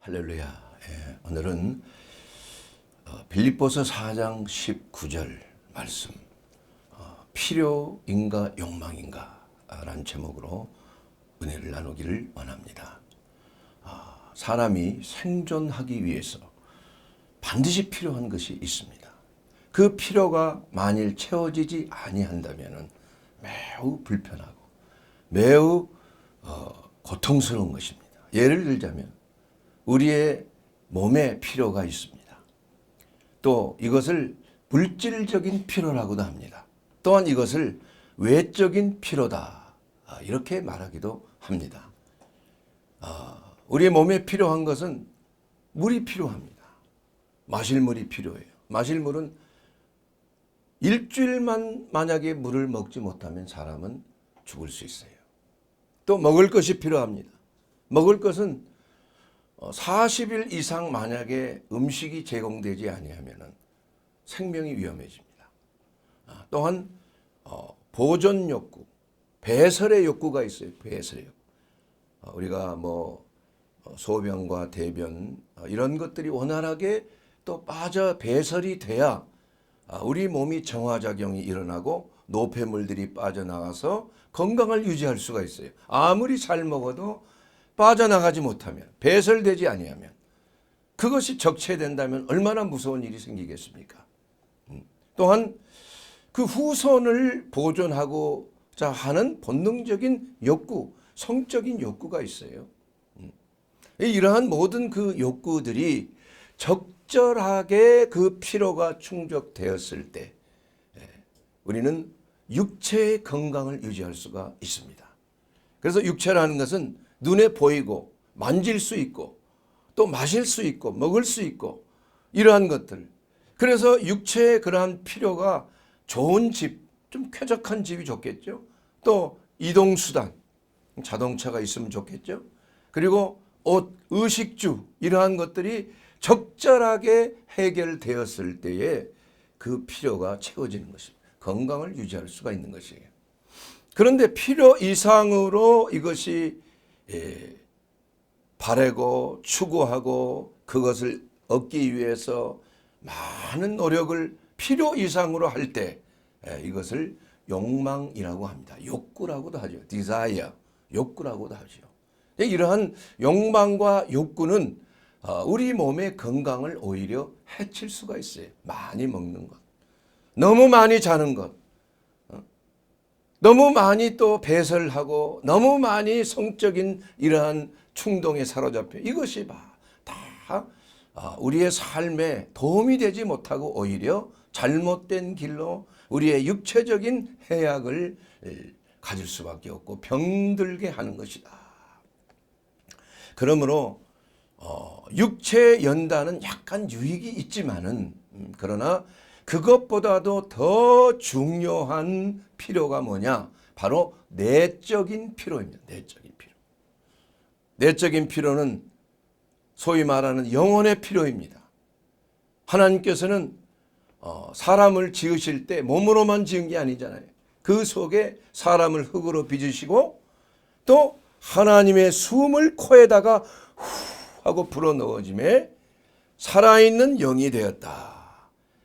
할렐루야. 오늘은 빌립보서 4장 19절 말씀, 필요인가 욕망인가 라는 제목으로 은혜를 나누기를 원합니다. 사람이 생존하기 위해서 반드시 필요한 것이 있습니다. 그 필요가 만일 채워지지 아니한다면 매우 불편하고 매우 고통스러운 것입니다. 예를 들자면 우리의 몸에 필요가 있습니다. 또 이것을 물질적인 필요라고도 합니다. 또한 이것을 외적인 필요다, 이렇게 말하기도 합니다. 우리의 몸에 필요한 것은 물이 필요합니다. 마실 물이 필요해요. 마실 물은 일주일만 만약에 물을 먹지 못하면 사람은 죽을 수 있어요. 또 먹을 것이 필요합니다. 먹을 것은 40일 이상 만약에 음식이 제공되지 아니하면 생명이 위험해집니다. 또한 보존 욕구, 배설의 욕구가 있어요. 배설의 욕구. 우리가 소변과 대변 이런 것들이 원활하게 또 빠져 배설이 돼야 우리 몸이 정화작용이 일어나고 노폐물들이 빠져나가서 건강을 유지할 수가 있어요. 아무리 잘 먹어도 빠져나가지 못하면, 배설되지 아니하면, 그것이 적체된다면 얼마나 무서운 일이 생기겠습니까? 또한 그 후손을 보존하고자 하는 본능적인 욕구, 성적인 욕구가 있어요. 이러한 모든 그 욕구들이 적절하게 그 필요가 충족되었을 때 우리는 육체의 건강을 유지할 수가 있습니다. 그래서 육체라는 것은 눈에 보이고 만질 수 있고 또 마실 수 있고 먹을 수 있고 이러한 것들. 그래서 육체의 그러한 필요가 좋은 집, 좀 쾌적한 집이 좋겠죠. 또 이동수단, 자동차가 있으면 좋겠죠. 그리고 옷, 의식주 이러한 것들이 적절하게 해결되었을 때에 그 필요가 채워지는 것입니다. 건강을 유지할 수가 있는 것이에요. 그런데 필요 이상으로 이것이 바라고 추구하고 그것을 얻기 위해서 많은 노력을 필요 이상으로 할 때 이것을 욕망이라고 합니다. 욕구라고도 하죠. desire, 욕구라고도 하죠. 이러한 욕망과 욕구는 우리 몸의 건강을 오히려 해칠 수가 있어요. 많이 먹는 것, 너무 많이 자는 것, 너무 많이 또 배설하고 너무 많이 성적인 이러한 충동에 사로잡혀 이것이 다 우리의 삶에 도움이 되지 못하고 오히려 잘못된 길로 우리의 육체적인 해악을 가질 수밖에 없고 병들게 하는 것이다. 그러므로 육체 연단은 약간 유익이 있지만은 그러나 그것보다도 더 중요한 필요가 뭐냐? 바로 내적인 필요입니다. 내적인 필요. 내적인 필요는 소위 말하는 영혼의 필요입니다. 하나님께서는 사람을 지으실 때 몸으로만 지은 게 아니잖아요. 그 속에 사람을 흙으로 빚으시고 또 하나님의 숨을 코에다가 후 하고 불어넣어짐에 살아있는 영이 되었다.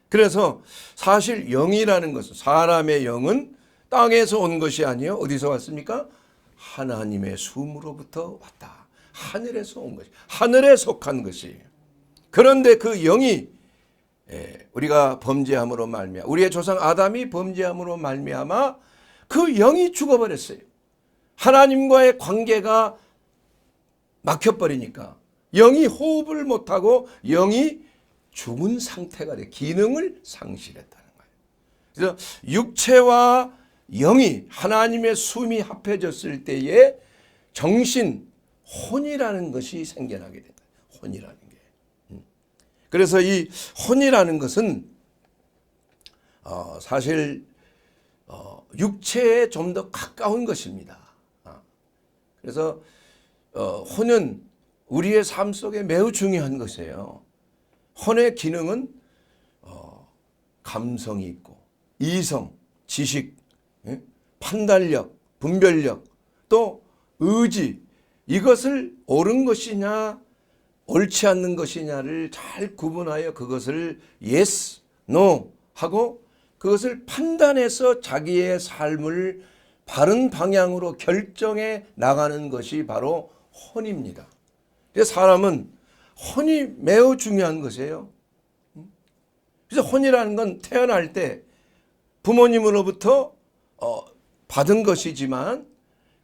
그래서 사실 영이라는 것은 사람의 영은 땅에서 온 것이 아니요. 어디서 왔습니까? 하나님의 숨으로부터 왔다. 하늘에서 온 것이, 하늘에 속한 것이에요. 그런데 그 영이 우리가 범죄함으로 말미암아 우리의 조상 아담이 범죄함으로 말미암아 그 영이 죽어버렸어요. 하나님과의 관계가 막혀버리니까 영이 호흡을 못하고 영이 죽은 상태가 돼 기능을 상실했다는 거예요. 그래서 육체와 영이 하나님의 숨이 합해졌을 때에 정신, 혼이라는 것이 생겨나게 된다. 혼이라는 게. 그래서 이 혼이라는 것은 사실 육체에 좀 더 가까운 것입니다. 그래서 혼은 우리의 삶 속에 매우 중요한 것이에요. 혼의 기능은 감성이 있고 이성, 지식, 판단력, 분별력, 또 의지, 이것을 옳은 것이냐 옳지 않는 것이냐를 잘 구분하여 그것을 yes, no 하고 그것을 판단해서 자기의 삶을 바른 방향으로 결정해 나가는 것이 바로 혼입니다. 그래서 사람은 혼이 매우 중요한 것이에요. 그래서 혼이라는 건 태어날 때 부모님으로부터 받은 것이지만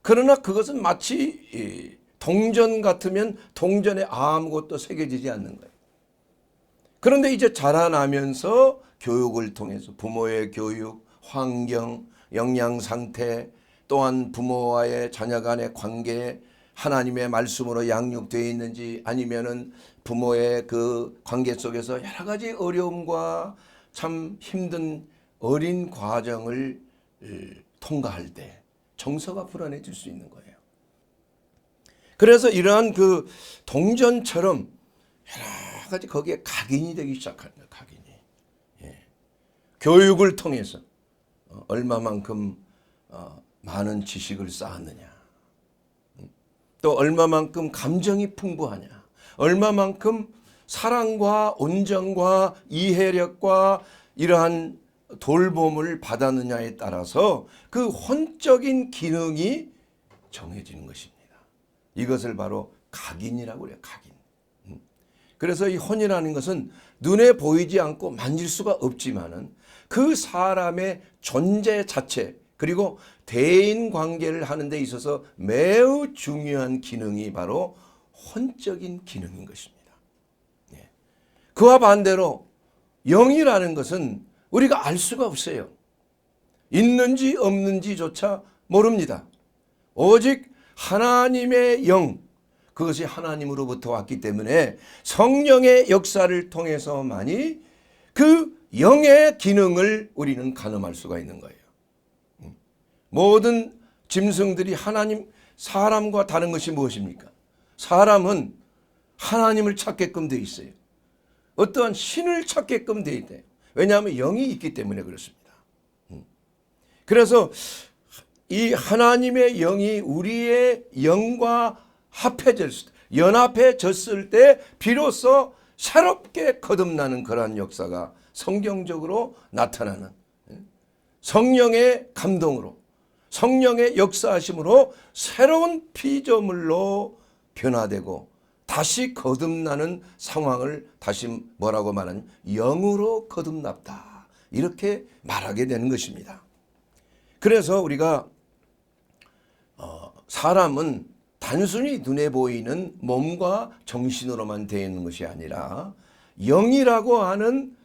그러나 그것은 마치 동전 같으면 동전에 아무것도 새겨지지 않는 거예요. 그런데 이제 자라나면서 교육을 통해서 부모의 교육, 환경, 영양 상태, 또한 부모와의 자녀 간의 관계, 하나님의 말씀으로 양육되어 있는지 아니면은 부모의 그 관계 속에서 여러 가지 어려움과 참 힘든 어린 과정을 통과할 때 정서가 불안해질 수 있는 거예요. 그래서 이러한 그 동전처럼 여러 가지 거기에 각인이 되기 시작하는 거예요. 각인이. 예. 교육을 통해서 얼마만큼 많은 지식을 쌓았느냐, 또 얼마만큼 감정이 풍부하냐, 얼마만큼 사랑과 온정과 이해력과 이러한 돌봄을 받았느냐에 따라서 그 혼적인 기능이 정해지는 것입니다. 이것을 바로 각인이라고 해요. 각인. 그래서 이 혼이라는 것은 눈에 보이지 않고 만질 수가 없지만은 그 사람의 존재 자체 그리고 대인 관계를 하는 데 있어서 매우 중요한 기능이 바로 혼적인 기능인 것입니다. 그와 반대로 영이라는 것은 우리가 알 수가 없어요. 있는지 없는지조차 모릅니다. 오직 하나님의 영, 그것이 하나님으로부터 왔기 때문에 성령의 역사를 통해서만이 그 영의 기능을 우리는 가늠할 수가 있는 거예요. 모든 짐승들이 사람과 다른 것이 무엇입니까? 사람은 하나님을 찾게끔 되어 있어요. 어떠한 신을 찾게끔 되어 있대요. 왜냐하면 영이 있기 때문에 그렇습니다. 그래서 이 하나님의 영이 우리의 영과 연합해졌을 때 비로소 새롭게 거듭나는 그러한 역사가 성경적으로 나타나는 성령의 감동으로 성령의 역사하심으로 새로운 피조물로 변화되고 다시 거듭나는 상황을 다시 뭐라고 말하는 영으로 거듭났다. 이렇게 말하게 되는 것입니다. 그래서 우리가 사람은 단순히 눈에 보이는 몸과 정신으로만 되어 있는 것이 아니라 영이라고 하는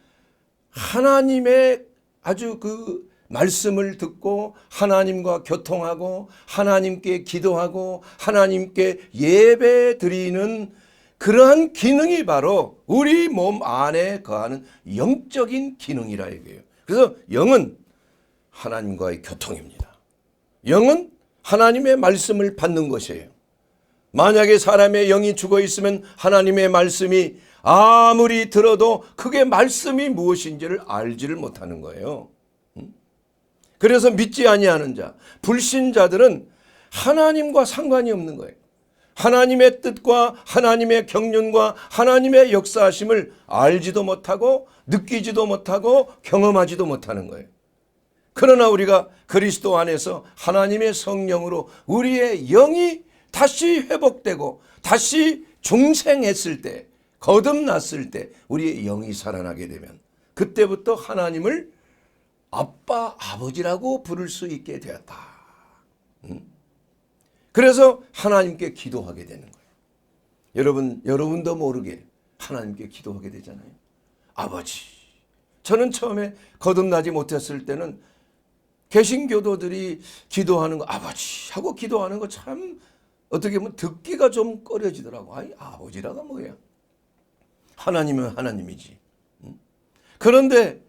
하나님의 아주 그 말씀을 듣고 하나님과 교통하고 하나님께 기도하고 하나님께 예배 드리는 그러한 기능이 바로 우리 몸 안에 거하는 영적인 기능이라 이거예요. 그래서 영은 하나님과의 교통입니다. 영은 하나님의 말씀을 받는 것이에요. 만약에 사람의 영이 죽어 있으면 하나님의 말씀이 아무리 들어도 그게 말씀이 무엇인지를 알지를 못하는 거예요. 그래서 믿지 아니하는 자, 불신자들은 하나님과 상관이 없는 거예요. 하나님의 뜻과 하나님의 경륜과 하나님의 역사하심을 알지도 못하고 느끼지도 못하고 경험하지도 못하는 거예요. 그러나 우리가 그리스도 안에서 하나님의 성령으로 우리의 영이 다시 회복되고 다시 중생했을 때, 거듭났을 때 우리의 영이 살아나게 되면 그때부터 하나님을 아빠, 아버지라고 부를 수 있게 되었다. 그래서 하나님께 기도하게 되는 거예요. 여러분도 모르게 하나님께 기도하게 되잖아요. 아버지. 저는 처음에 거듭나지 못했을 때는 개신교도들이 기도하는 거 아버지 하고 기도하는 거 참 어떻게 보면 듣기가 좀 꺼려지더라고. 아이, 아버지라가 뭐야? 하나님은 하나님이지. 그런데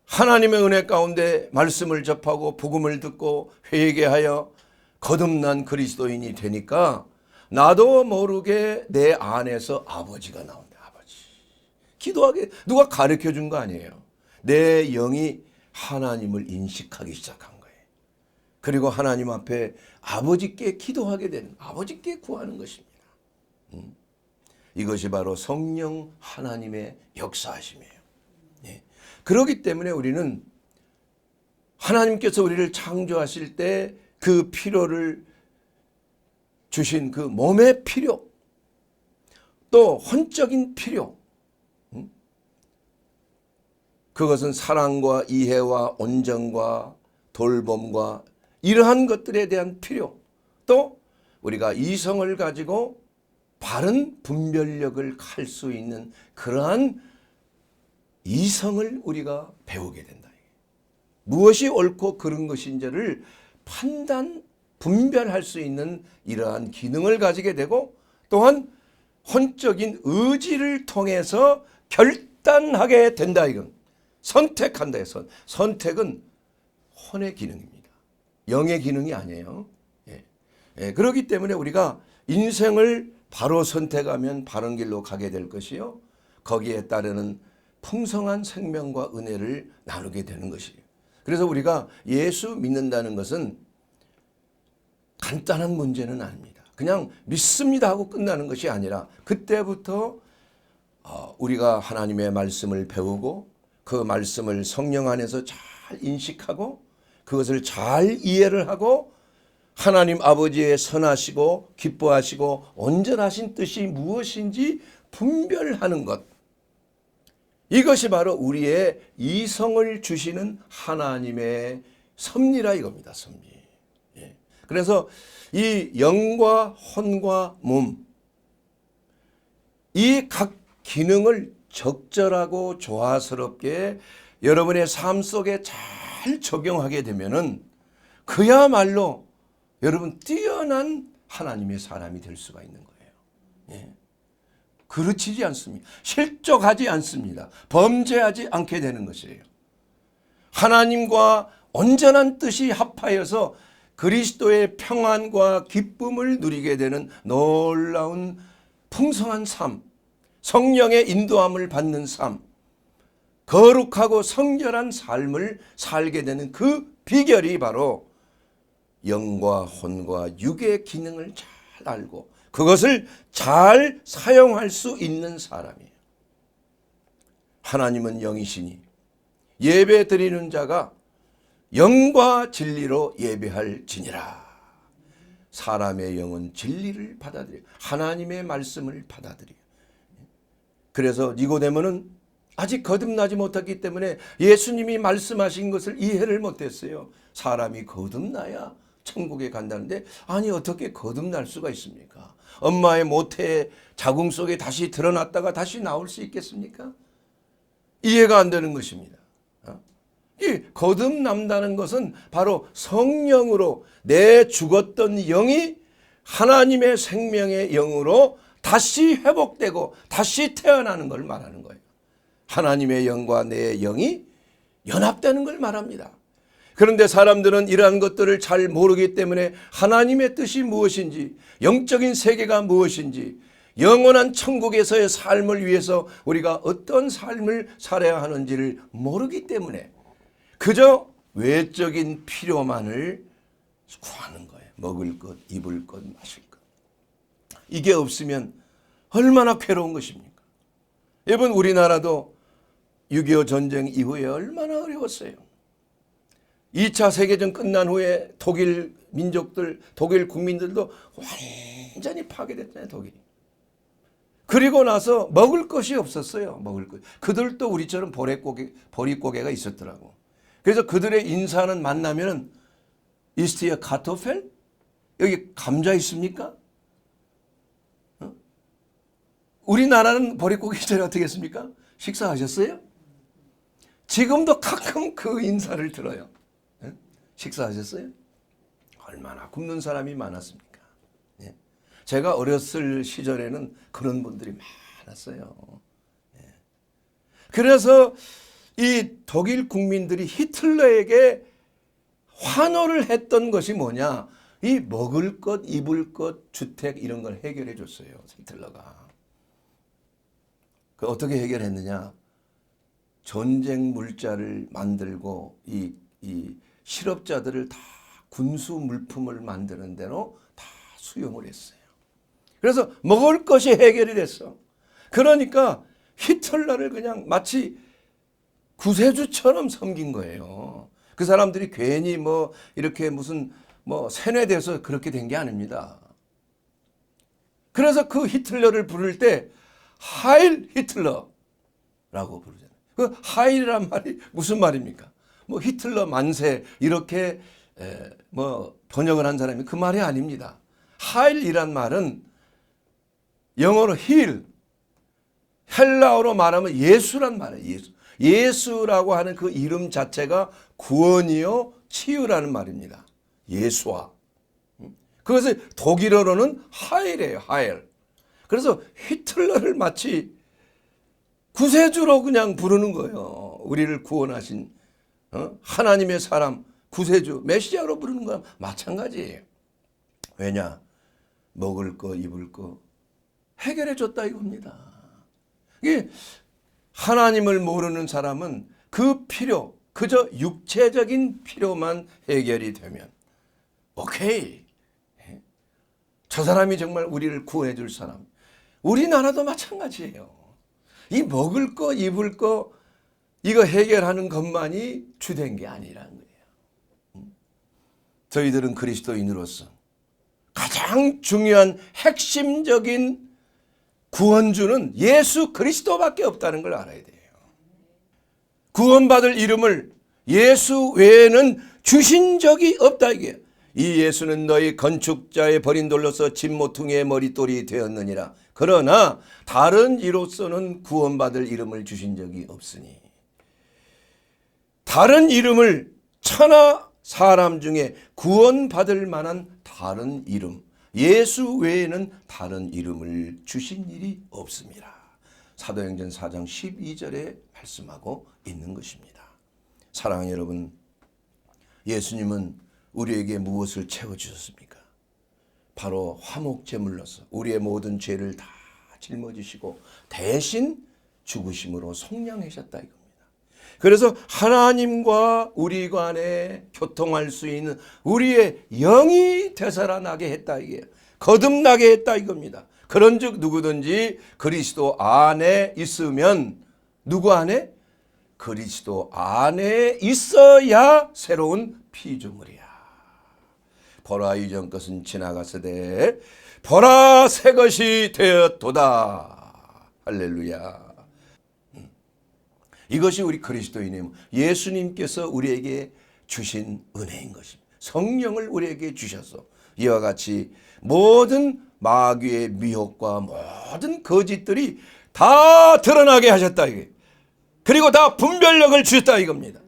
하나님의 은혜 가운데 말씀을 접하고 복음을 듣고 회개하여 거듭난 그리스도인이 되니까 나도 모르게 내 안에서 아버지가 나온다. 아버지. 기도하게 누가 가르쳐 준 거 아니에요. 내 영이 하나님을 인식하기 시작한 거예요. 그리고 하나님 앞에 아버지께 기도하게 되는, 아버지께 구하는 것입니다. 이것이 바로 성령 하나님의 역사하심이에요. 예. 그렇기 때문에 우리는 하나님께서 우리를 창조하실 때 그 필요를 주신 그 몸의 필요, 또 혼적인 필요, 그것은 사랑과 이해와 온정과 돌봄과 이러한 것들에 대한 필요, 또 우리가 이성을 가지고 바른 분별력을 할 수 있는 그러한 이성을 우리가 배우게 된다. 무엇이 옳고 그른 것인지를 판단, 분별할 수 있는 이러한 기능을 가지게 되고, 또한 혼적인 의지를 통해서 결단하게 된다. 이건 선택한다 해서, 선택은 혼의 기능입니다. 영의 기능이 아니에요. 그렇기 때문에 우리가 인생을 바로 선택하면 바른 길로 가게 될 것이요, 거기에 따르는 풍성한 생명과 은혜를 나누게 되는 것이에요. 그래서 우리가 예수 믿는다는 것은 간단한 문제는 아닙니다. 그냥 믿습니다 하고 끝나는 것이 아니라, 그때부터 우리가 하나님의 말씀을 배우고 그 말씀을 성령 안에서 잘 인식하고 그것을 잘 이해를 하고 하나님 아버지의 선하시고 기뻐하시고 온전하신 뜻이 무엇인지 분별하는 것, 이것이 바로 우리의 이성을 주시는 하나님의 섭리라 이겁니다. 섭리. 예. 그래서 이 영과 혼과 몸, 이 각 기능을 적절하고 조화스럽게 여러분의 삶 속에 잘 적용하게 되면은 그야말로 여러분 뛰어난 하나님의 사람이 될 수가 있는 거예요. 예. 그르치지 않습니다. 실족하지 않습니다. 범죄하지 않게 되는 것이에요. 하나님과 온전한 뜻이 합하여서 그리스도의 평안과 기쁨을 누리게 되는 놀라운 풍성한 삶, 성령의 인도함을 받는 삶, 거룩하고 성결한 삶을 살게 되는 그 비결이 바로 영과 혼과 육의 기능을 잘 알고 그것을 잘 사용할 수 있는 사람이에요. 하나님은 영이시니 예배 드리는 자가 영과 진리로 예배할지니라. 사람의 영은 진리를 받아들여요. 하나님의 말씀을 받아들여요. 그래서 니고데모는 아직 거듭나지 못했기 때문에 예수님이 말씀하신 것을 이해를 못했어요. 사람이 거듭나야 천국에 간다는데, 아니 어떻게 거듭날 수가 있습니까? 엄마의 모태의 자궁 속에 다시 드러났다가 다시 나올 수 있겠습니까? 이해가 안 되는 것입니다. 이 거듭난다는 것은 바로 성령으로 내 죽었던 영이 하나님의 생명의 영으로 다시 회복되고 다시 태어나는 걸 말하는 거예요. 하나님의 영과 내 영이 연합되는 걸 말합니다. 그런데 사람들은 이러한 것들을 잘 모르기 때문에 하나님의 뜻이 무엇인지, 영적인 세계가 무엇인지, 영원한 천국에서의 삶을 위해서 우리가 어떤 삶을 살아야 하는지를 모르기 때문에 그저 외적인 필요만을 구하는 거예요. 먹을 것, 입을 것, 마실 것. 이게 없으면 얼마나 괴로운 것입니까? 여러분, 우리나라도 6.25 전쟁 이후에 얼마나 어려웠어요. 2차 세계전 끝난 후에 독일 민족들, 독일 국민들도 완전히 파괴됐잖아요, 독일이. 그리고 나서 먹을 것이 없었어요, 먹을 것. 그들도 우리처럼 보릿고개가 있었더라고. 그래서 그들의 인사는 만나면 이스트에 카토펠? 여기 감자 있습니까? 우리나라는 보릿고개 시절에 어떻게 했습니까? 식사하셨어요? 지금도 가끔 그 인사를 들어요. 식사하셨어요? 얼마나 굶는 사람이 많았습니까? 제가 어렸을 시절에는 그런 분들이 많았어요. 그래서 이 독일 국민들이 히틀러에게 환호를 했던 것이 뭐냐? 이 먹을 것, 입을 것, 주택 이런 걸 해결해 줬어요, 히틀러가. 그 어떻게 해결했느냐? 전쟁 물자를 만들고 이 실업자들을 다 군수 물품을 만드는 대로 다 수용을 했어요. 그래서 먹을 것이 해결이 됐어. 그러니까 히틀러를 그냥 마치 구세주처럼 섬긴 거예요. 그 사람들이 괜히 뭐 이렇게 무슨 뭐 세뇌돼서 그렇게 된 게 아닙니다. 그래서 그 히틀러를 부를 때 하일 히틀러라고 부르잖아요. 그 하일이란 말이 무슨 말입니까? 뭐 히틀러 만세 이렇게 뭐 번역을 한 사람이 그 말이 아닙니다. 하일이란 말은 영어로 힐, 헬라어로 말하면 예수란 말이에요. 예수. 예수라고 하는 그 이름 자체가 구원이요 치유라는 말입니다. 예수와. 그것을 독일어로는 하일이에요. 하일. 그래서 히틀러를 마치 구세주로 그냥 부르는 거예요. 우리를 구원하신 하나님의 사람, 구세주, 메시아로 부르는 거랑 마찬가지예요. 왜냐? 먹을 거, 입을 거 해결해 줬다 이겁니다. 이게 하나님을 모르는 사람은 그 필요, 그저 육체적인 필요만 해결이 되면 오케이. 저 사람이 정말 우리를 구해 줄 사람. 우리나라도 마찬가지예요. 이 먹을 거, 입을 거 이거 해결하는 것만이 주된 게 아니라는 거예요. 저희들은 그리스도인으로서 가장 중요한 핵심적인 구원주는 예수 그리스도밖에 없다는 걸 알아야 돼요. 구원받을 이름을 예수 외에는 주신 적이 없다 이게. 이 예수는 너희 건축자의 버린 돌로서 집 모퉁이의 머릿돌이 되었느니라. 그러나 다른 이로서는 구원받을 이름을 주신 적이 없으니. 다른 이름을 천하 사람 중에 구원받을 만한 다른 이름, 예수 외에는 다른 이름을 주신 일이 없습니다. 사도행전 4장 12절에 말씀하고 있는 것입니다. 사랑하는 여러분, 예수님은 우리에게 무엇을 채워주셨습니까? 바로 화목제물로서 우리의 모든 죄를 다 짊어지시고 대신 죽으심으로 속량하셨다 이겁니다. 그래서 하나님과 우리 간에 교통할 수 있는 우리의 영이 되살아나게 했다 이게 거듭나게 했다 이겁니다. 그런즉 누구든지 그리스도 안에 있으면 누구 안에? 그리스도 안에 있어야 새로운 피조물이야. 보라 이전 것은 지나갔으되 보라 새 것이 되었도다. 할렐루야. 이것이 우리 그리스도인의 예수님께서 우리에게 주신 은혜인 것입니다. 성령을 우리에게 주셔서 이와 같이 모든 마귀의 미혹과 모든 거짓들이 다 드러나게 하셨다 이게. 그리고 다 분별력을 주셨다 이겁니다.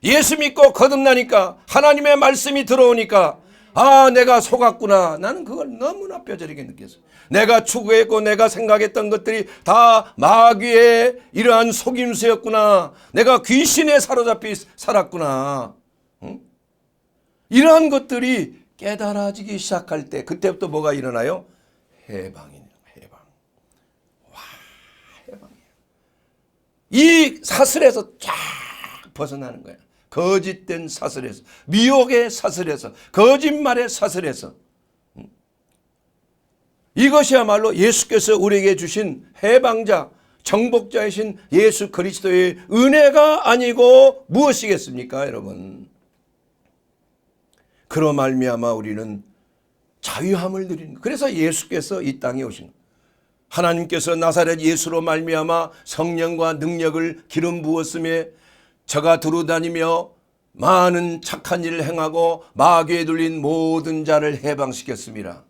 예수 믿고 거듭나니까 하나님의 말씀이 들어오니까 아 내가 속았구나. 나는 그걸 너무나 뼈저리게 느꼈어요. 내가 추구했고 내가 생각했던 것들이 다 마귀의 이러한 속임수였구나. 내가 귀신에 사로잡혀 살았구나. 응? 이러한 것들이 깨달아지기 시작할 때 그때부터 뭐가 일어나요? 해방이네요. 해방. 와 해방이에요. 이 사슬에서 쫙 벗어나는 거예요. 거짓된 사슬에서, 미혹의 사슬에서, 거짓말의 사슬에서. 이것이야말로 예수께서 우리에게 주신 해방자, 정복자이신 예수 그리스도의 은혜가 아니고 무엇이겠습니까, 여러분? 그로 말미암아 우리는 자유함을 누리는 거예요. 그래서 예수께서 이 땅에 오신 거예요. 하나님께서 나사렛 예수로 말미암아 성령과 능력을 기름 부었음에 저가 두루다니며 많은 착한 일을 행하고 마귀에 눌린 모든 자를 해방시켰습니다.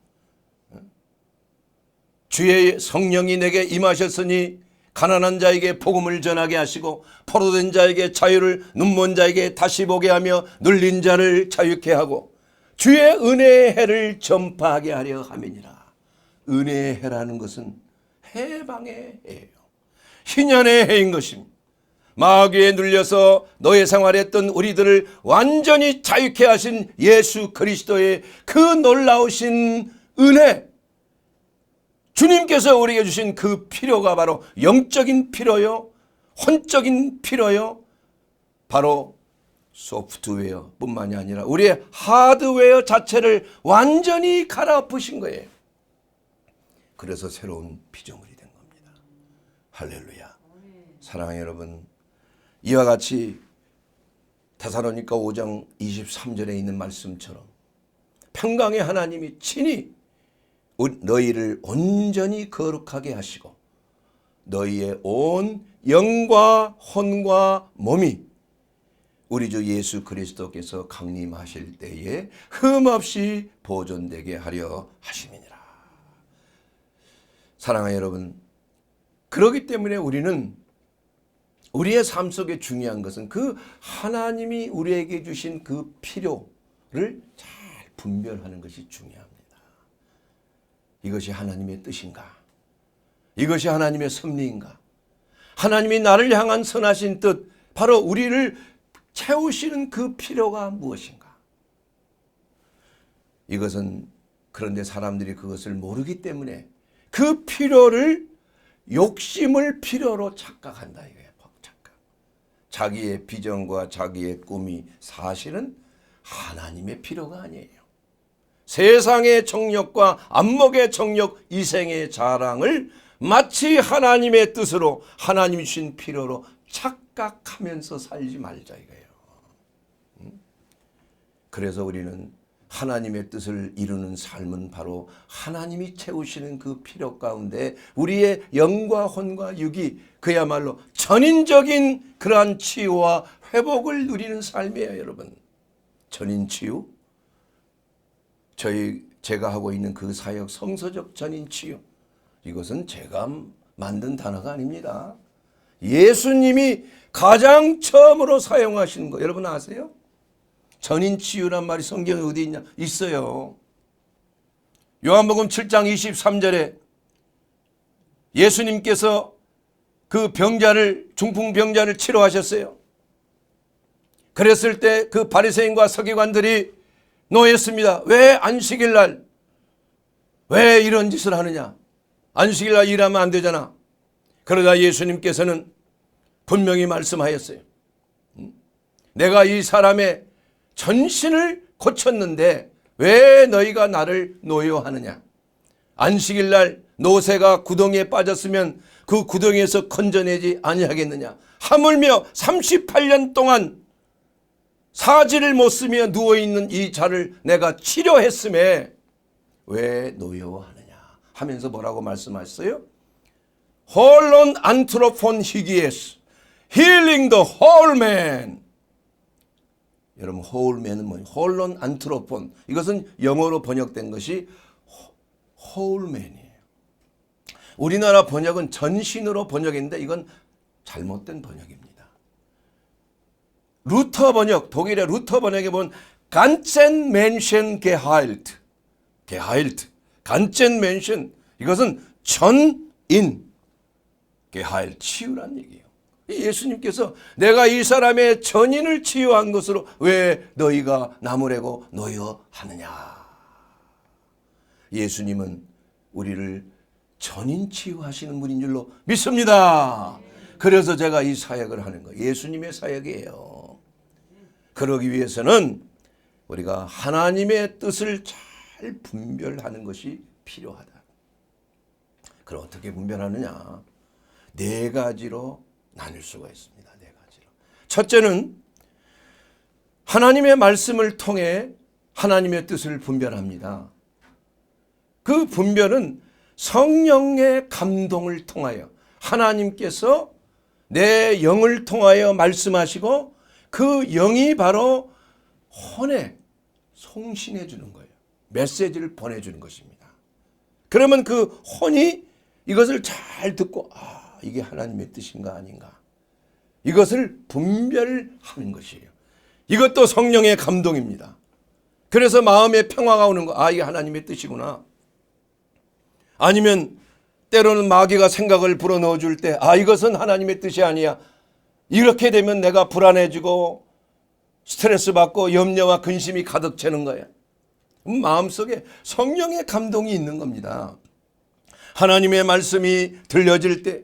주의 성령이 내게 임하셨으니 가난한 자에게 복음을 전하게 하시고 포로된 자에게 자유를, 눈먼 자에게 다시 보게 하며 눌린 자를 자유케 하고 주의 은혜의 해를 전파하게 하려 함이니라. 은혜의 해라는 것은 해방의 해예요. 희년의 해인 것입니다. 마귀에 눌려서 노예 생활했던 우리들을 완전히 자유케 하신 예수 그리스도의 그 놀라우신 은혜, 주님께서 우리에게 주신 그 필요가 바로 영적인 필요요, 혼적인 필요요, 바로 소프트웨어 뿐만이 아니라 우리의 하드웨어 자체를 완전히 갈아엎으신 거예요. 그래서 새로운 피조물이 된 겁니다. 할렐루야. 사랑하는 여러분, 이와 같이 데살로니가 5장 23절에 있는 말씀처럼 평강의 하나님이 친히 너희를 온전히 거룩하게 하시고 너희의 온 영과 혼과 몸이 우리 주 예수 그리스도께서 강림하실 때에 흠없이 보존되게 하려 하심이니라. 사랑하는 여러분, 그렇기 때문에 우리는 우리의 삶 속에 중요한 것은 그 하나님이 우리에게 주신 그 필요를 잘 분별하는 것이 중요합니다. 이것이 하나님의 뜻인가? 이것이 하나님의 섭리인가? 하나님이 나를 향한 선하신 뜻, 바로 우리를 채우시는 그 필요가 무엇인가? 이것은 그런데 사람들이 그것을 모르기 때문에 그 필요를 욕심을 필요로 착각한다 이거예요. 착각. 자기의 비전과 자기의 꿈이 사실은 하나님의 필요가 아니에요. 세상의 정욕과 안목의 정욕, 이생의 자랑을 마치 하나님의 뜻으로 하나님이 주신 필요로 착각하면서 살지 말자 이거예요. 그래서 우리는 하나님의 뜻을 이루는 삶은 바로 하나님이 채우시는 그 필요 가운데 우리의 영과 혼과 육이 그야말로 전인적인 그러한 치유와 회복을 누리는 삶이에요, 여러분. 전인 치유? 제가 하고 있는 그 사역 성서적 전인 치유. 이것은 제가 만든 단어가 아닙니다. 예수님이 가장 처음으로 사용하시는 거 여러분 아세요? 전인 치유란 말이 성경에 어디 있냐? 있어요. 요한복음 7장 23절에 예수님께서 그 중풍병자를 치료하셨어요. 그랬을 때 그 바리새인과 서기관들이 노했습니다. 왜 안식일 날 왜 이런 짓을 하느냐? 안식일 날 일하면 안 되잖아. 그러다 예수님께서는 분명히 말씀하였어요. 내가 이 사람의 전신을 고쳤는데 왜 너희가 나를 노여하느냐? 안식일 날 노새가 구덩이에 빠졌으면 그 구덩이에서 건져내지 아니하겠느냐? 하물며 38년 동안 사지를 못 쓰며 누워있는 이 자를 내가 치료했음에 왜 노여워하느냐 하면서 뭐라고 말씀하셨어요? 홀론 안트로폰 히기에스 healing the whole man. 여러분 whole man은 뭐예요? 홀론 안트로폰, 이것은 영어로 번역된 것이 whole man이에요. 우리나라 번역은 전신으로 번역했는데 이건 잘못된 번역입니다. 루터 번역, 독일의 루터 번역에 보면 간첸 멘션 게하일트, 간첸 멘션, 이것은 전인 게하일, 치유란 얘기예요. 예수님께서 내가 이 사람의 전인을 치유한 것으로 왜 너희가 나무래고 노여하느냐? 예수님은 우리를 전인 치유하시는 분인 줄로 믿습니다. 그래서 제가 이 사역을 하는 거예요. 예수님의 사역이에요. 그러기 위해서는 우리가 하나님의 뜻을 잘 분별하는 것이 필요하다. 그럼 어떻게 분별하느냐? 네 가지로 나눌 수가 있습니다. 네 가지로. 첫째는 하나님의 말씀을 통해 하나님의 뜻을 분별합니다. 그 분별은 성령의 감동을 통하여 하나님께서 내 영을 통하여 말씀하시고 그 영이 바로 혼에 송신해 주는 거예요. 메시지를 보내주는 것입니다. 그러면 그 혼이 이것을 잘 듣고 이게 하나님의 뜻인가 아닌가, 이것을 분별하는 것이에요. 이것도 성령의 감동입니다. 그래서 마음에 평화가 오는 거, 이게 하나님의 뜻이구나. 아니면 때로는 마귀가 생각을 불어넣어 줄 때 이것은 하나님의 뜻이 아니야. 이렇게 되면 내가 불안해지고 스트레스 받고 염려와 근심이 가득 채는 거야. 마음속에 성령의 감동이 있는 겁니다. 하나님의 말씀이 들려질 때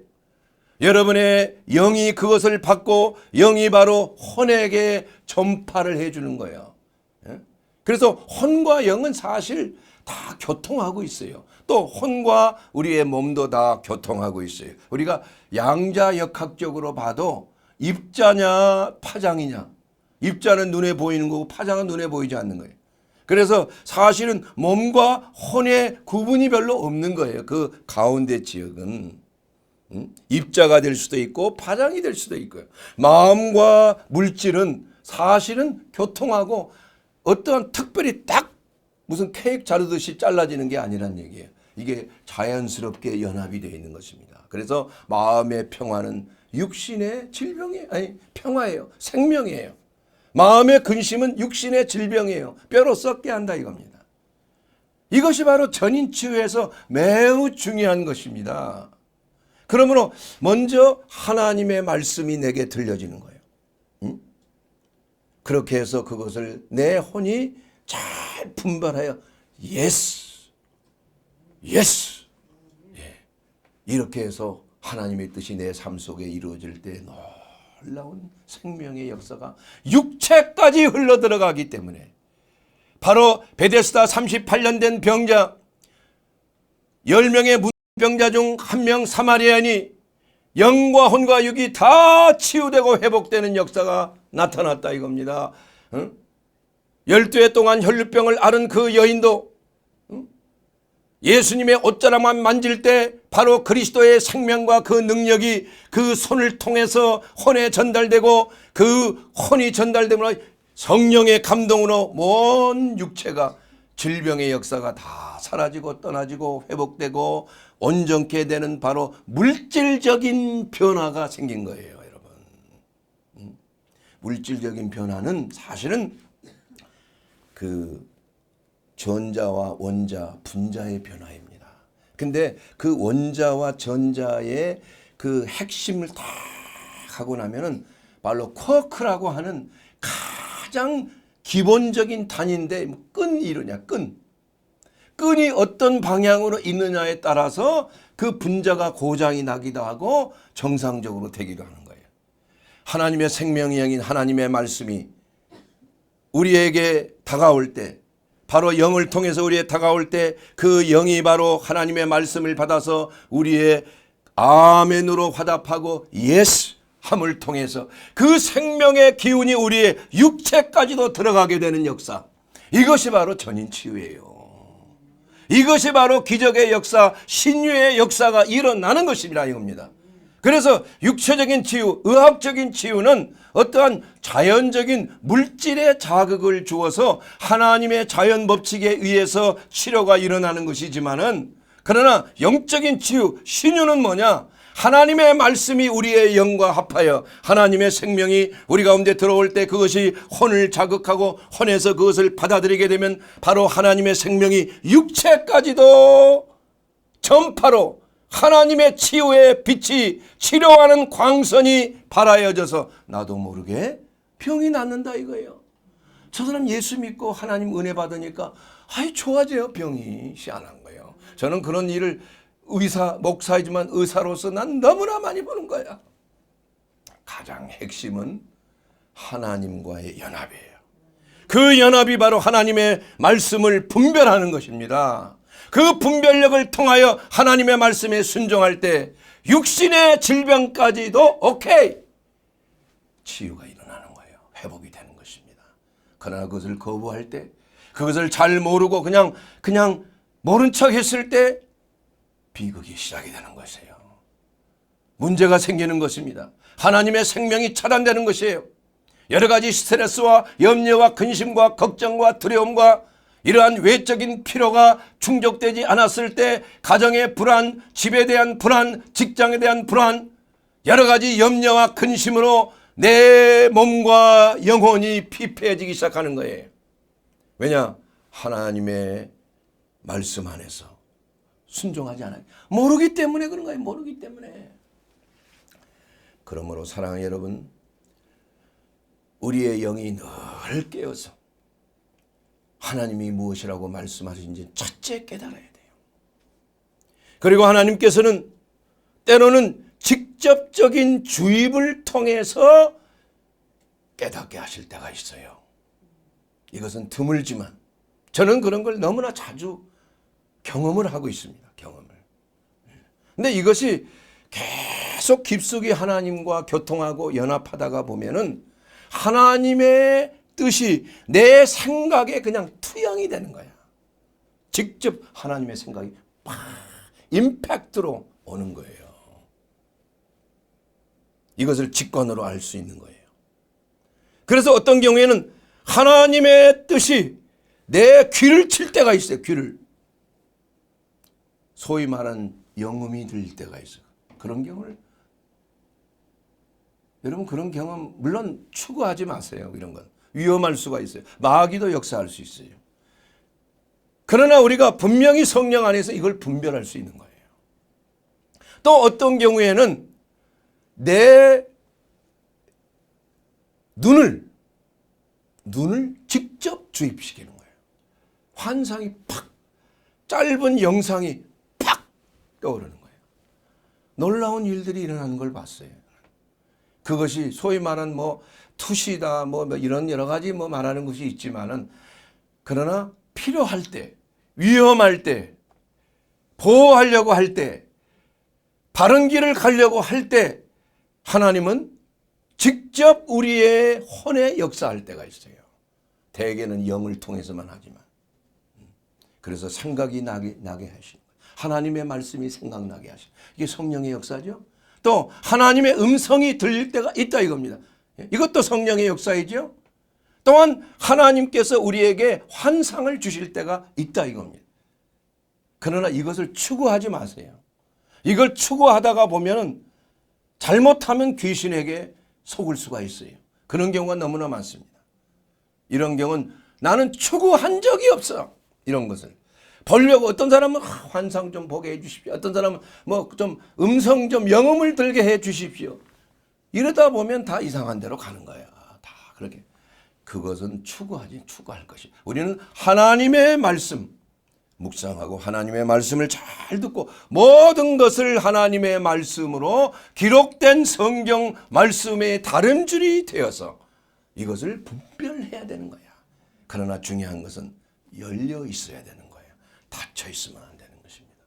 여러분의 영이 그것을 받고 영이 바로 혼에게 전파를 해주는 거예요. 그래서 혼과 영은 사실 다 교통하고 있어요. 또 혼과 우리의 몸도 다 교통하고 있어요. 우리가 양자역학적으로 봐도 입자냐 파장이냐. 입자는 눈에 보이는 거고 파장은 눈에 보이지 않는 거예요. 그래서 사실은 몸과 혼의 구분이 별로 없는 거예요. 그 가운데 지역은. 입자가 될 수도 있고 파장이 될 수도 있고요. 마음과 물질은 사실은 교통하고 어떠한 특별히 딱 무슨 케이크 자르듯이 잘라지는 게 아니란 얘기예요. 이게 자연스럽게 연합이 되어 있는 것입니다. 그래서 마음의 평화는 육신의 질병이에요. 아니 평화예요. 생명이에요. 마음의 근심은 육신의 질병이에요. 뼈로 썩게 한다 이겁니다. 이것이 바로 전인치유에서 매우 중요한 것입니다. 그러므로 먼저 하나님의 말씀이 내게 들려지는 거예요. 그렇게 해서 그것을 내 혼이 잘 분별하여 예스, 예스, 이렇게 해서 하나님의 뜻이 내 삶 속에 이루어질 때 놀라운 생명의 역사가 육체까지 흘러들어가기 때문에 바로 베데스다 38년 된 병자 10명의 문병자 중 한 명 사마리아인이 영과 혼과 육이 다 치유되고 회복되는 역사가 나타났다 이겁니다. 12해 동안 혈류병을 앓은 그 여인도 예수님의 옷자락만 만질 때 바로 그리스도의 생명과 그 능력이 그 손을 통해서 혼에 전달되고 그 혼이 전달되므로 성령의 감동으로 온 육체가 질병의 역사가 다 사라지고 떠나지고 회복되고 온전케 되는 바로 물질적인 변화가 생긴 거예요, 여러분. 물질적인 변화는 사실은 그 전자와 원자, 분자의 변화입니다. 근데 그 원자와 전자의 그 핵심을 다 하고 나면은 바로 쿼크라고 하는 가장 기본적인 단위인데 끈이 이루냐, 끈이 어떤 방향으로 있느냐에 따라서 그 분자가 고장이 나기도 하고 정상적으로 되기도 하는 거예요. 하나님의 생명의 영인 하나님의 말씀이 우리에게 다가올 때 바로 영을 통해서 우리에게 다가올 때 그 영이 바로 하나님의 말씀을 받아서 우리의 아멘으로 화답하고 예스 함을 통해서 그 생명의 기운이 우리의 육체까지도 들어가게 되는 역사, 이것이 바로 전인치유예요. 이것이 바로 기적의 역사, 신유의 역사가 일어나는 것입니다 이겁니다. 그래서 육체적인 치유, 의학적인 치유는 어떠한 자연적인 물질의 자극을 주어서 하나님의 자연 법칙에 의해서 치료가 일어나는 것이지만은, 그러나 영적인 치유, 신유는 뭐냐? 하나님의 말씀이 우리의 영과 합하여 하나님의 생명이 우리 가운데 들어올 때 그것이 혼을 자극하고 혼에서 그것을 받아들이게 되면 바로 하나님의 생명이 육체까지도 전파로 하나님의 치유의 빛이 치료하는 광선이 발하여져서 나도 모르게 병이 낫는다 이거예요. 저 사람 예수 믿고 하나님 은혜 받으니까 아이 좋아져요. 병이 희한한 거예요. 저는 그런 일을 목사이지만 의사로서 난 너무나 많이 보는 거야. 가장 핵심은 하나님과의 연합이에요. 그 연합이 바로 하나님의 말씀을 분별하는 것입니다. 그 분별력을 통하여 하나님의 말씀에 순종할 때 육신의 질병까지도 오케이 치유가 일어나는 거예요. 회복이 되는 것입니다. 그러나 그것을 거부할 때, 그것을 잘 모르고 그냥 모른 척 했을 때 비극이 시작이 되는 것이에요. 문제가 생기는 것입니다. 하나님의 생명이 차단되는 것이에요. 여러 가지 스트레스와 염려와 근심과 걱정과 두려움과 이러한 외적인 피로가 충족되지 않았을 때 가정의 불안, 집에 대한 불안, 직장에 대한 불안, 여러 가지 염려와 근심으로 내 몸과 영혼이 피폐해지기 시작하는 거예요. 왜냐? 하나님의 말씀 안에서 순종하지 않아요. 모르기 때문에 그런 거예요. 모르기 때문에. 그러므로 사랑하는 여러분, 우리의 영이 늘 깨어서 하나님이 무엇이라고 말씀하시는지 첫째 깨달아야 돼요. 그리고 하나님께서는 때로는 직접적인 주입을 통해서 깨닫게 하실 때가 있어요. 이것은 드물지만 저는 그런 걸 너무나 자주 경험을 하고 있습니다. 경험을. 근데 이것이 계속 깊숙이 하나님과 교통하고 연합하다가 보면은 하나님의 뜻이 내 생각에 그냥 투영이 되는 거야. 직접 하나님의 생각이 팍 임팩트로 오는 거예요. 이것을 직관으로 알 수 있는 거예요. 그래서 어떤 경우에는 하나님의 뜻이 내 귀를 칠 때가 있어요. 귀를. 소위 말하는 영음이 들릴 때가 있어요. 그런 경우를 여러분 그런 경험 물론 추구하지 마세요. 이런 건 위험할 수가 있어요. 마귀도 역사할 수 있어요. 그러나 우리가 분명히 성령 안에서 이걸 분별할 수 있는 거예요. 또 어떤 경우에는 내 눈을 직접 주입시키는 거예요. 환상이 팍, 짧은 영상이 팍 떠오르는 거예요. 놀라운 일들이 일어나는 걸 봤어요. 그것이 소위 말하는 투시다 이런 여러 가지 말하는 것이 있지만은 그러나 필요할 때, 위험할 때, 보호하려고 할 때, 바른 길을 가려고 할 때 하나님은 직접 우리의 혼에 역사할 때가 있어요. 대개는 영을 통해서만 하지만. 그래서 생각이 나게 하시는 거예요. 하나님의 말씀이 생각나게 하시는 거예요. 이게 성령의 역사죠. 또 하나님의 음성이 들릴 때가 있다 이겁니다. 이것도 성령의 역사이죠. 또한 하나님께서 우리에게 환상을 주실 때가 있다 이겁니다. 그러나 이것을 추구하지 마세요. 이걸 추구하다가 보면 잘못하면 귀신에게 속을 수가 있어요. 그런 경우가 너무나 많습니다. 이런 경우는 나는 추구한 적이 없어. 이런 것을 보려고 어떤 사람은 환상 좀 보게 해 주십시오. 어떤 사람은 좀 음성 좀 영음을 들게 해 주십시오. 이러다 보면 다 이상한 데로 가는 거야. 다 그렇게. 그것은 추구할 것이. 우리는 하나님의 말씀 묵상하고 하나님의 말씀을 잘 듣고 모든 것을 하나님의 말씀으로 기록된 성경 말씀의 다름줄이 되어서 이것을 분별해야 되는 거야. 그러나 중요한 것은 열려 있어야 되는 거예요. 닫혀 있으면 안 되는 것입니다.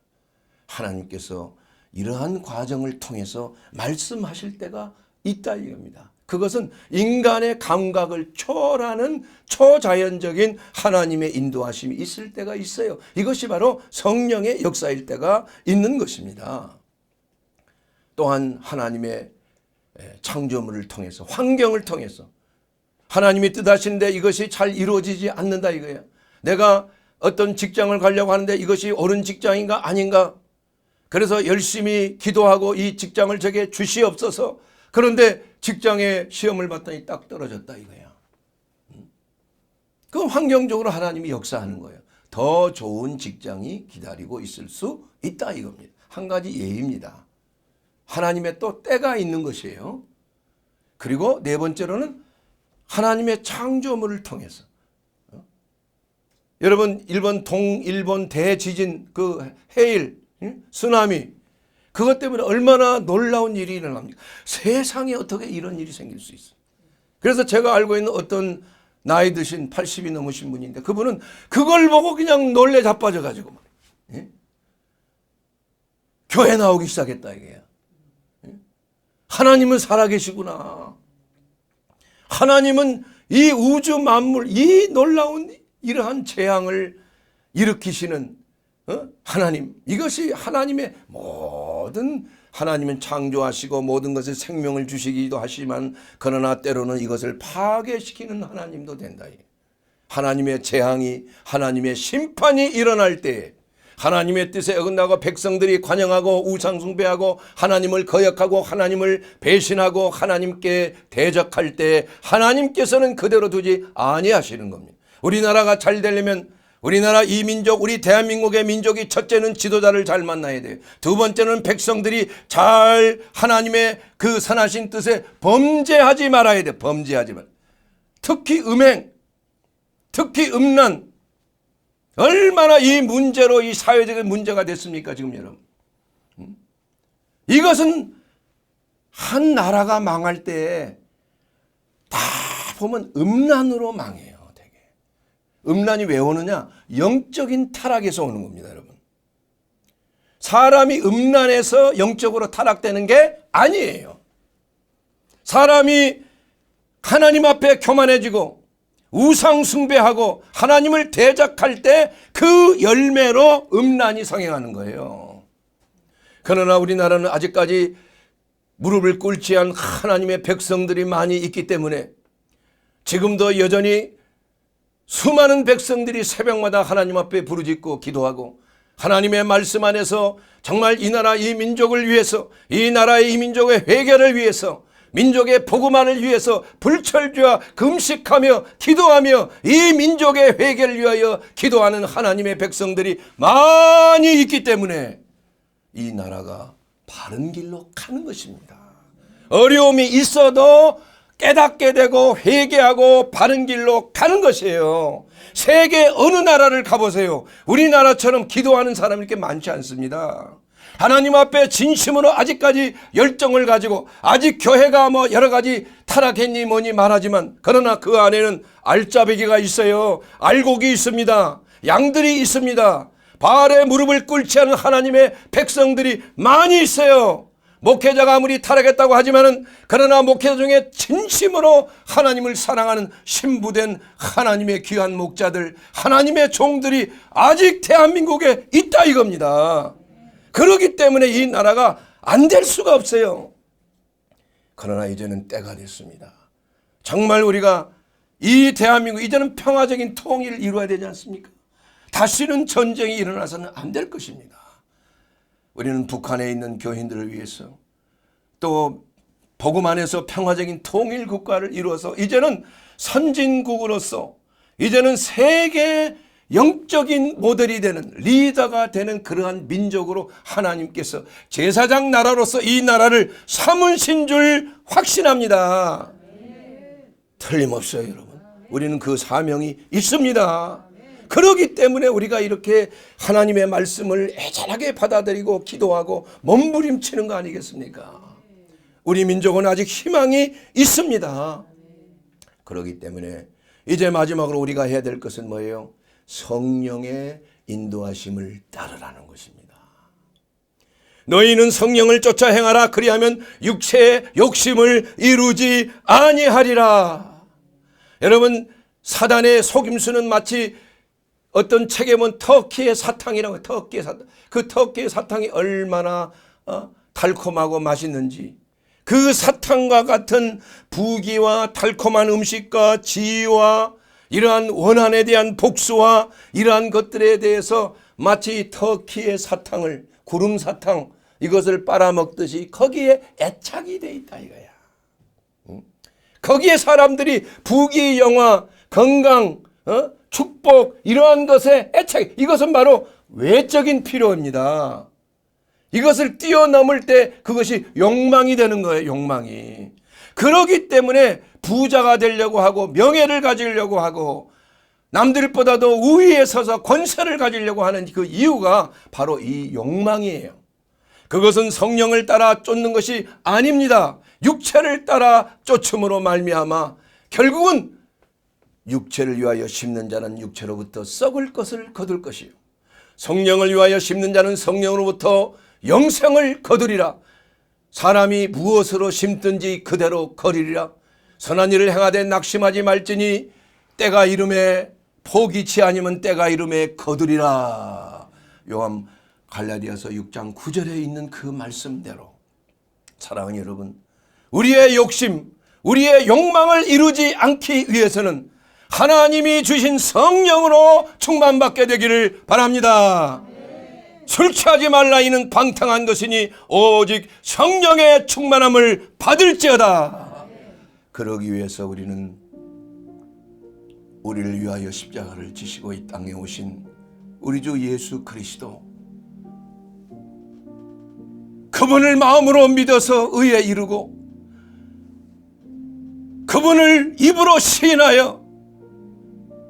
하나님께서 이러한 과정을 통해서 말씀하실 때가 있다 이겁니다. 그것은 인간의 감각을 초월하는 초자연적인 하나님의 인도하심이 있을 때가 있어요. 이것이 바로 성령의 역사일 때가 있는 것입니다. 또한 하나님의 창조물을 통해서 환경을 통해서 하나님이 뜻하시는데 이것이 잘 이루어지지 않는다 이거예요. 내가 어떤 직장을 가려고 하는데 이것이 옳은 직장인가 아닌가. 그래서 열심히 기도하고 이 직장을 저게 주시옵소서. 그런데 직장에 시험을 봤더니 딱 떨어졌다 이거야. 그 환경적으로 하나님이 역사하는 거예요. 더 좋은 직장이 기다리고 있을 수 있다 이겁니다. 한 가지 예입니다. 하나님의 또 때가 있는 것이에요. 그리고 네 번째로는 하나님의 창조물을 통해서. 여러분 일본 대지진 그 해일 쓰나미 그것 때문에 얼마나 놀라운 일이 일어납니까? 세상에 어떻게 이런 일이 생길 수 있어요? 그래서 제가 알고 있는 어떤 나이 드신 80이 넘으신 분인데 그분은 그걸 보고 그냥 놀래 자빠져 가지고 교회 나오기 시작했다 이게야. 하나님은 살아계시구나. 하나님은 이 우주 만물 이 놀라운 이러한 재앙을 일으키시는 하나님, 이것이 하나님의 모든 하나님은 창조하시고 모든 것에 생명을 주시기도 하시지만 그러나 때로는 이것을 파괴시키는 하나님도 된다. 하나님의 재앙이 하나님의 심판이 일어날 때 하나님의 뜻에 어긋나고 백성들이 관영하고 우상숭배하고 하나님을 거역하고 하나님을 배신하고 하나님께 대적할 때 하나님께서는 그대로 두지 아니하시는 겁니다. 우리나라가 잘 되려면 우리나라 이 민족 우리 대한민국의 민족이 첫째는 지도자를 잘 만나야 돼요. 두 번째는 백성들이 잘 하나님의 그 선하신 뜻에 범죄하지 말아야 돼요. 범죄하지 말. 특히 음행, 특히 음란 얼마나 이 문제로 이 사회적인 문제가 됐습니까 지금 여러분. 이것은 한 나라가 망할 때 다 보면 음란으로 망해요. 음란이 왜 오느냐? 영적인 타락에서 오는 겁니다, 여러분. 사람이 음란해서 영적으로 타락되는 게 아니에요. 사람이 하나님 앞에 교만해지고 우상 숭배하고 하나님을 대적할 때 그 열매로 음란이 성행하는 거예요. 그러나 우리나라는 아직까지 무릎을 꿇지 않은 하나님의 백성들이 많이 있기 때문에 지금도 여전히 수많은 백성들이 새벽마다 하나님 앞에 부르짖고 기도하고 하나님의 말씀 안에서 정말 이 나라 이 민족을 위해서, 이 나라의 이 민족의 회개를 위해서, 민족의 복음화를 위해서 불철주야 금식하며 기도하며 이 민족의 회개를 위하여 기도하는 하나님의 백성들이 많이 있기 때문에 이 나라가 바른 길로 가는 것입니다. 어려움이 있어도 깨닫게 되고 회개하고 바른 길로 가는 것이에요. 세계 어느 나라를 가보세요. 우리나라처럼 기도하는 사람이 이렇게 많지 않습니다. 하나님 앞에 진심으로 아직까지 열정을 가지고 아직 교회가 뭐 여러 가지 타락했니 뭐니 말하지만 그러나 그 안에는 알짜배기가 있어요. 알곡이 있습니다. 양들이 있습니다. 바알의 무릎을 꿇지 않은 하나님의 백성들이 많이 있어요. 목회자가 아무리 타락했다고 하지만은 그러나 목회자 중에 진심으로 하나님을 사랑하는 신부된 하나님의 귀한 목자들, 하나님의 종들이 아직 대한민국에 있다 이겁니다. 그렇기 때문에 이 나라가 안 될 수가 없어요. 그러나 이제는 때가 됐습니다. 정말 우리가 이 대한민국 이제는 평화적인 통일을 이루어야 되지 않습니까? 다시는 전쟁이 일어나서는 안 될 것입니다. 우리는 북한에 있는 교인들을 위해서 또 복음 안에서 평화적인 통일 국가를 이루어서 이제는 선진국으로서 이제는 세계 영적인 모델이 되는 리더가 되는 그러한 민족으로 하나님께서 제사장 나라로서 이 나라를 삼으신 줄 확신합니다. 틀림없어요, 여러분. 우리는 그 사명이 있습니다. 그렇기 때문에 우리가 이렇게 하나님의 말씀을 애절하게 받아들이고 기도하고 몸부림치는 거 아니겠습니까? 우리 민족은 아직 희망이 있습니다. 그렇기 때문에 이제 마지막으로 우리가 해야 될 것은 뭐예요? 성령의 인도하심을 따르라는 것입니다. 너희는 성령을 쫓아 행하라. 그리하면 육체의 욕심을 이루지 아니하리라. 여러분, 사단의 속임수는 마치 어떤 책에 보면 터키의 사탕이라고 해요. 터키의 사탕. 그 터키의 사탕이 얼마나 달콤하고 맛있는지, 그 사탕과 같은 부귀와 달콤한 음식과 지위와 이러한 원한에 대한 복수와 이러한 것들에 대해서 마치 터키의 사탕을, 구름 사탕 이것을 빨아먹듯이 거기에 애착이 돼 있다 이거야. 거기에 사람들이 부귀 영화, 건강, 축복 이러한 것에 애착, 이것은 바로 외적인 필요입니다. 이것을 뛰어넘을 때 그것이 욕망이 되는 거예요. 욕망이. 그렇기 때문에 부자가 되려고 하고 명예를 가지려고 하고 남들보다도 우위에 서서 권세를 가지려고 하는 그 이유가 바로 이 욕망이에요. 그것은 성령을 따라 쫓는 것이 아닙니다. 육체를 따라 쫓음으로 말미암아 결국은 육체를 위하여 심는 자는 육체로부터 썩을 것을 거둘 것이요, 성령을 위하여 심는 자는 성령으로부터 영생을 거두리라. 사람이 무엇으로 심든지 그대로 거리리라. 선한 일을 행하되 낙심하지 말지니 때가 이름에 포기치 아니면 때가 이름에 거두리라. 요한 갈라디아서 6장 9절에 있는 그 말씀대로 사랑하는 여러분, 우리의 욕심, 우리의 욕망을 이루지 않기 위해서는 하나님이 주신 성령으로 충만받게 되기를 바랍니다. 술 취하지 말라 이는 방탕한 것이니 오직 성령의 충만함을 받을지어다. 그러기 위해서 우리는 우리를 위하여 십자가를 지시고 이 땅에 오신 우리 주 예수 그리스도, 그분을 마음으로 믿어서 의에 이르고 그분을 입으로 시인하여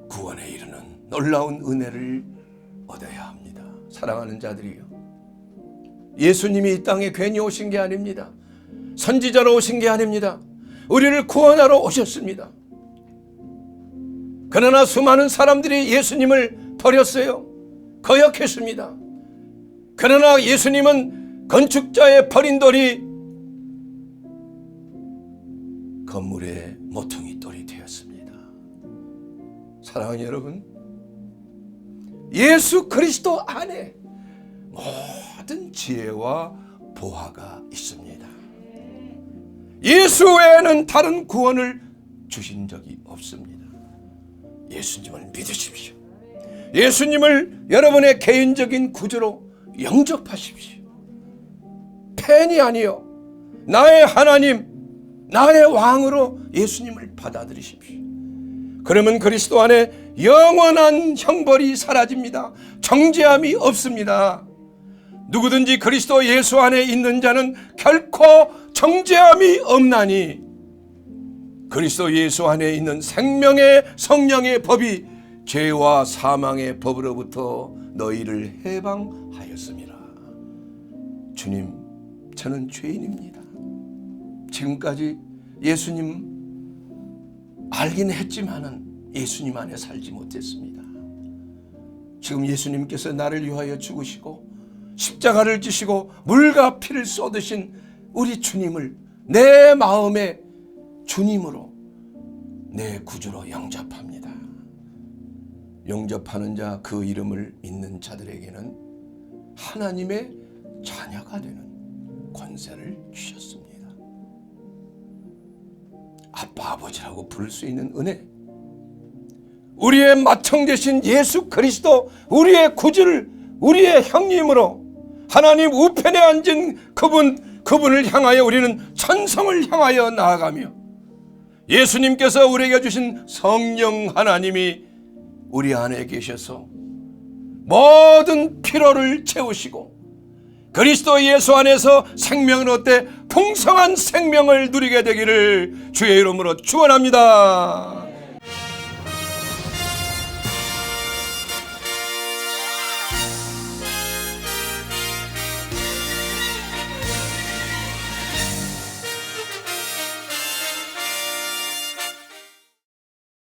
구원에 이르는 놀라운 은혜를 얻어야 합니다. 사랑하는 자들이요, 예수님이 이 땅에 괜히 오신 게 아닙니다. 선지자로 오신 게 아닙니다. 우리를 구원하러 오셨습니다. 그러나 수많은 사람들이 예수님을 버렸어요. 거역했습니다. 그러나 예수님은 건축자의 버린 돌이 건물의 모퉁이 돌이 되었습니다. 사랑하는 여러분, 예수 그리스도 안에 모든 지혜와 보화가 있습니다. 예수 외에는 다른 구원을 주신 적이 없습니다. 예수님을 믿으십시오. 예수님을 여러분의 개인적인 구주로 영접하십시오. 팬이 아니요, 나의 하나님, 나의 왕으로 예수님을 받아들이십시오. 그러면 그리스도 안에 영원한 형벌이 사라집니다. 정죄함이 없습니다. 누구든지 그리스도 예수 안에 있는 자는 결코 정죄함이 없나니 그리스도 예수 안에 있는 생명의 성령의 법이 죄와 사망의 법으로부터 너희를 해방하였습니다. 주님, 저는 죄인입니다. 지금까지 예수님 알긴 했지만은 예수님 안에 살지 못했습니다. 지금 예수님께서 나를 위하여 죽으시고 십자가를 지시고 물과 피를 쏟으신 우리 주님을 내 마음의 주님으로, 내 구주로 영접합니다. 영접하는 자, 그 이름을 믿는 자들에게는 하나님의 자녀가 되는 권세를 주셨습니다. 아빠, 아버지라고 부를 수 있는 은혜, 우리의 맏형 되신 예수 그리스도, 우리의 구주를 우리의 형님으로 하나님 우편에 앉은 그분을 향하여 우리는 천성을 향하여 나아가며 예수님께서 우리에게 주신 성령 하나님이 우리 안에 계셔서 모든 피로를 채우시고 그리스도 예수 안에서 생명을 얻되 풍성한 생명을 누리게 되기를 주의 이름으로 축원합니다.